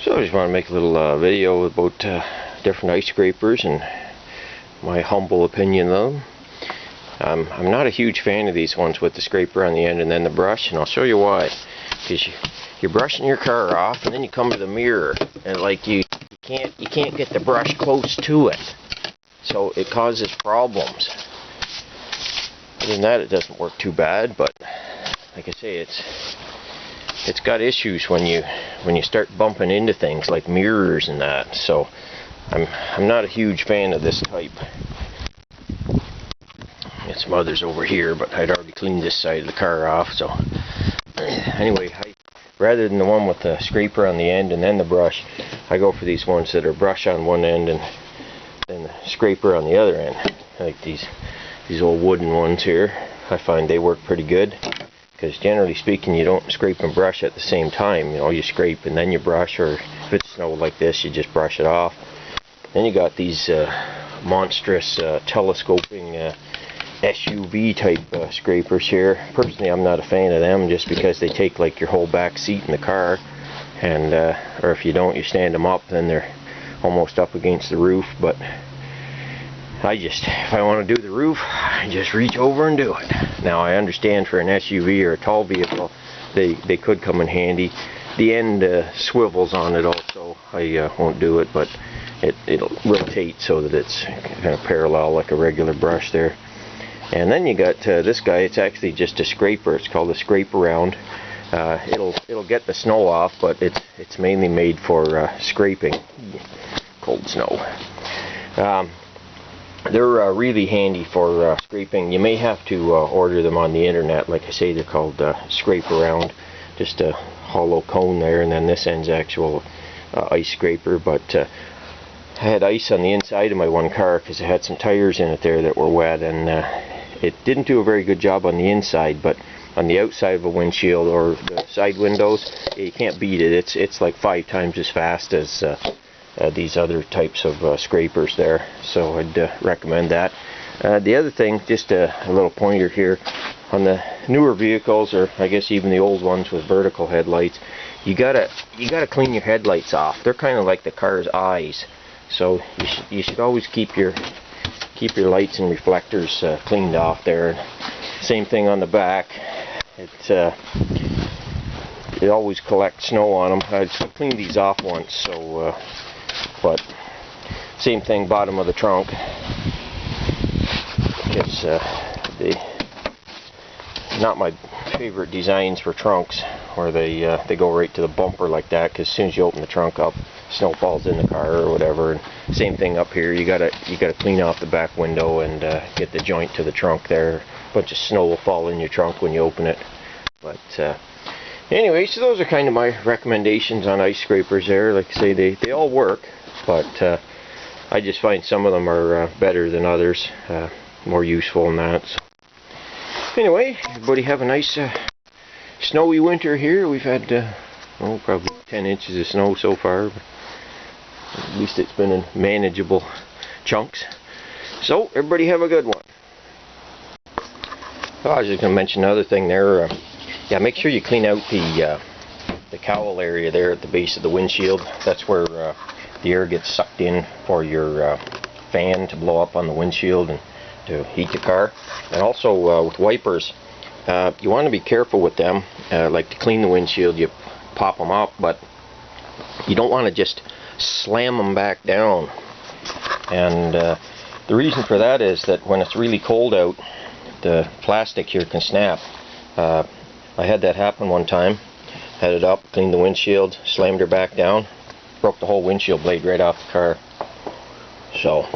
So I just want to make a little video about different ice scrapers and my humble opinion of them. I'm not a huge fan of these ones with the scraper on the end and then the brush, and I'll show you why. Because you're brushing your car off, and then you come to the mirror, and like you can't get the brush close to it, so it causes problems. Other than that, it doesn't work too bad, but like I say, it's got issues when you start bumping into things like mirrors and that. So I'm not a huge fan of this type. Got some others over here, but I'd already cleaned this side of the car off. So anyway, rather than the one with the scraper on the end and then the brush, I go for these ones that are brush on one end and then the scraper on the other end. Like these old wooden ones here. I find they work pretty good. Because generally speaking, you don't scrape and brush at the same time. You know, you scrape and then you brush, or if it's snow like this, you just brush it off. Then you got these monstrous telescoping SUV type scrapers here. Personally, I'm not a fan of them, just because they take like your whole back seat in the car, and or if you don't, you stand them up, then they're almost up against the roof. But if I want to do the roof, I just reach over and do it. Now I understand for an SUV or a tall vehicle, they could come in handy. The end swivels on it also. I won't do it, but it'll rotate so that it's kind of parallel like a regular brush there. And then you got this guy. It's actually just a scraper. It's called a scrape around. It'll get the snow off, but it's mainly made for scraping cold snow. They're really handy for scraping. You may have to order them on the internet. Like I say, they're called scrape around. Just a hollow cone there, and then this end's actual ice scraper. But I had ice on the inside of my one car because I had some tires in it there that were wet, and it didn't do a very good job on the inside. But on the outside of a windshield or the side windows, you can't beat it. It's like 5 times as fast as these other types of scrapers there, so I'd recommend that. The other thing, just a little pointer here, on the newer vehicles, or I guess even the old ones with vertical headlights, you gotta clean your headlights off. They're kind of like the car's eyes, so you should always keep your lights and reflectors cleaned off there. Same thing on the back. It always collects snow on them. I cleaned these off once, so. But same thing, bottom of the trunk. It's not my favorite designs for trunks, where they go right to the bumper like that. Because as soon as you open the trunk up, snow falls in the car or whatever. And same thing up here. You gotta clean off the back window and get the joint to the trunk there. A bunch of snow will fall in your trunk when you open it. But anyway, so those are kind of my recommendations on ice scrapers there. Like I say, they all work, but I just find some of them are better than others, more useful than that. So anyway, everybody have a nice snowy winter here. We've had probably 10 inches of snow so far, but at least it's been in manageable chunks. So everybody have a good one. Oh, I was just going to mention another thing there. Yeah, make sure you clean out the cowl area there at the base of the windshield. That's where the air gets sucked in for your fan to blow up on the windshield and to heat the car. And also with wipers, you want to be careful with them. Like to clean the windshield, you pop them up, but you don't want to just slam them back down. And the reason for that is that when it's really cold out, the plastic here can snap. I had that happen one time. Had it up, cleaned the windshield, slammed her back down, broke the whole windshield blade right off the car. So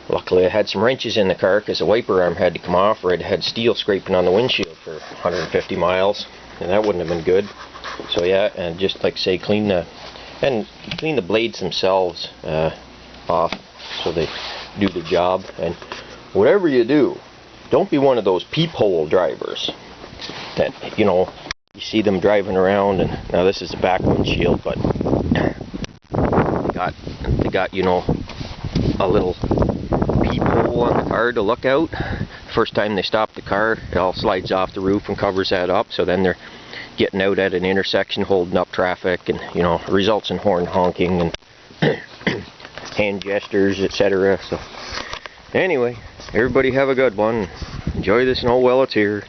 luckily I had some wrenches in the car, because the wiper arm had to come off, or it had steel scraping on the windshield for 150 miles, and that wouldn't have been good. So yeah, and just like say, clean the blades themselves off so they do the job. And whatever you do, don't be one of those peephole drivers that, you know, you see them driving around, and now this is the back windshield, but they got, you know, a little peephole on the car to look out. First time they stop the car, it all slides off the roof and covers that up, so then getting out at an intersection, holding up traffic, and you know, results in horn honking and hand gestures, etc. So anyway, everybody have a good one. Enjoy the snow while it's here.